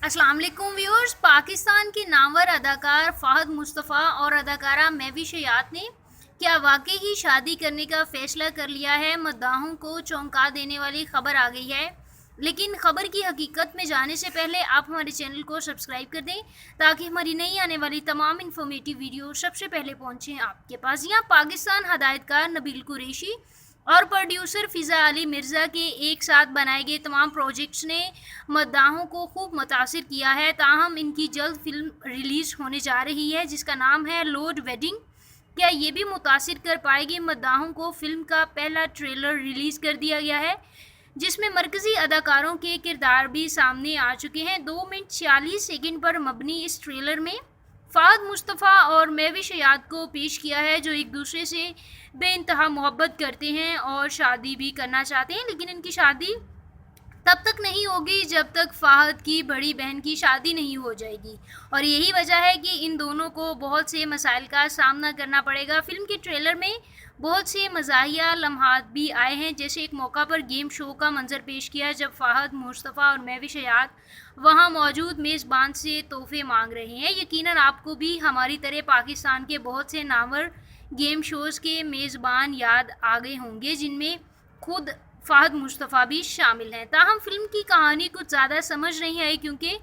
अस्सलाम वालेकुम व्यूअर्स। पाकिस्तान के नामवर अदाकार फ़ाहद मुस्तफ़ा और अदाकारा महविश हयात ने क्या वाकई ही शादी करने का फ़ैसला कर लिया है। मद्दाहों को चौंका देने वाली खबर आ गई है, लेकिन खबर की हकीकत में जाने से पहले आप हमारे चैनल को सब्सक्राइब कर दें ताकि हमारी नई आने वाली तमाम इन्फॉर्मेटिव वीडियो सबसे पहले पहुँचें आपके पास। यहाँ पाकिस्तान हदायतकार नबील कुरैशी और प्रोड्यूसर फ़िज़ा अली मिर्ज़ा के एक साथ बनाए गए तमाम प्रोजेक्ट्स ने मद्दाहों को खूब मुतासिर किया है। ताहम इनकी जल्द फिल्म रिलीज़ होने जा रही है जिसका नाम है लॉर्ड वेडिंग। क्या ये भी मुतासिर कर पाएगी मद्दाहों को? फिल्म का पहला ट्रेलर रिलीज़ कर दिया गया है जिसमें मरकज़ी अदाकारों के किरदार भी सामने आ चुके हैं। 2 मिनट 46 सेकंड पर मबनी इस ट्रेलर में फ़ाहद मुस्तफ़ा और महविश हयात को पेश किया है, जो एक दूसरे से बेइंतहा मोहब्बत करते हैं और शादी भी करना चाहते हैं, लेकिन इनकी शादी तब तक नहीं होगी जब तक फ़ाहद की बड़ी बहन की शादी नहीं हो जाएगी। और यही वजह है कि इन दोनों को बहुत से मसाइल का सामना करना पड़ेगा। फ़िल्म के ट्रेलर में बहुत से मज़ाहिया लम्हात भी आए हैं, जैसे एक मौका पर गेम शो का मंजर पेश किया जब फ़ाहद मुस्तफ़ा और महविश हयात वहाँ मौजूद मेज़बान से तोहफे मांग रहे हैं। यकीनन आपको भी हमारी तरह पाकिस्तान के बहुत से नामवर गेम शोज़ के मेज़बान याद आ गए होंगे जिनमें खुद फ़ाहद मुस्तफ़ा भी शामिल हैं। ताहम फ़िल्म की कहानी कुछ ज़्यादा समझ नहीं आई क्योंकि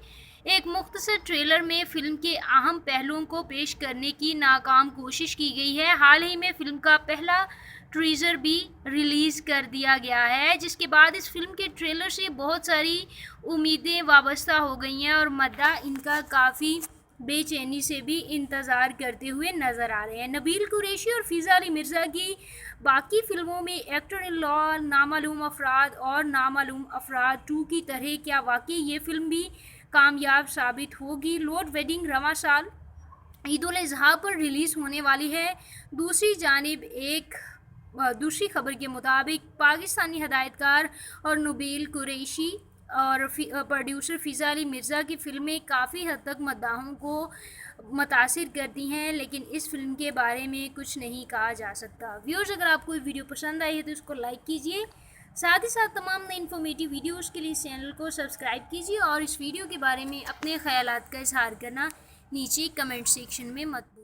एक मुख्तसर ट्रेलर में फ़िल्म के अहम पहलुओं को पेश करने की नाकाम कोशिश की गई है। हाल ही में फ़िल्म का पहला टीज़र भी रिलीज़ कर दिया गया है, जिसके बाद इस फिल्म के ट्रेलर से बहुत सारी उम्मीदें वाबस्ता हो गई हैं और मद्दा इनका काफ़ी बेचैनी से भी इंतज़ार करते हुए नज़र आ रहे हैं। नबील कुरैशी और फ़िज़ा अली मिर्ज़ा की बाकी फ़िल्मों में एक्टर इन लॉ, नामालूम अफराद और नामालूम अफराद 2 की तरह क्या वाकई ये फ़िल्म भी कामयाब साबित होगी? लॉर्ड वेडिंग रवां साल ईद उल अज़हा पर रिलीज़ होने वाली है। दूसरी जानिब दूसरी खबर के मुताबिक पाकिस्तानी हदायतकार और नबील कुरैशी और प्रोड्यूसर फ़िज़ा अली मिर्ज़ा की फ़िल्में काफ़ी हद तक मद्दाहों को मुतासिर करती हैं, लेकिन इस फिल्म के बारे में कुछ नहीं कहा जा सकता। व्यूअर्स, अगर आपको ये वीडियो पसंद आई है तो इसको लाइक कीजिए, साथ ही साथ तमाम नई इन्फॉर्मेटिव वीडियोज़ के लिए इस चैनल को सब्सक्राइब कीजिए और इस वीडियो के बारे में अपने ख़यालात का इजहार करना नीचे कमेंट सेक्शन में मत भूलिए।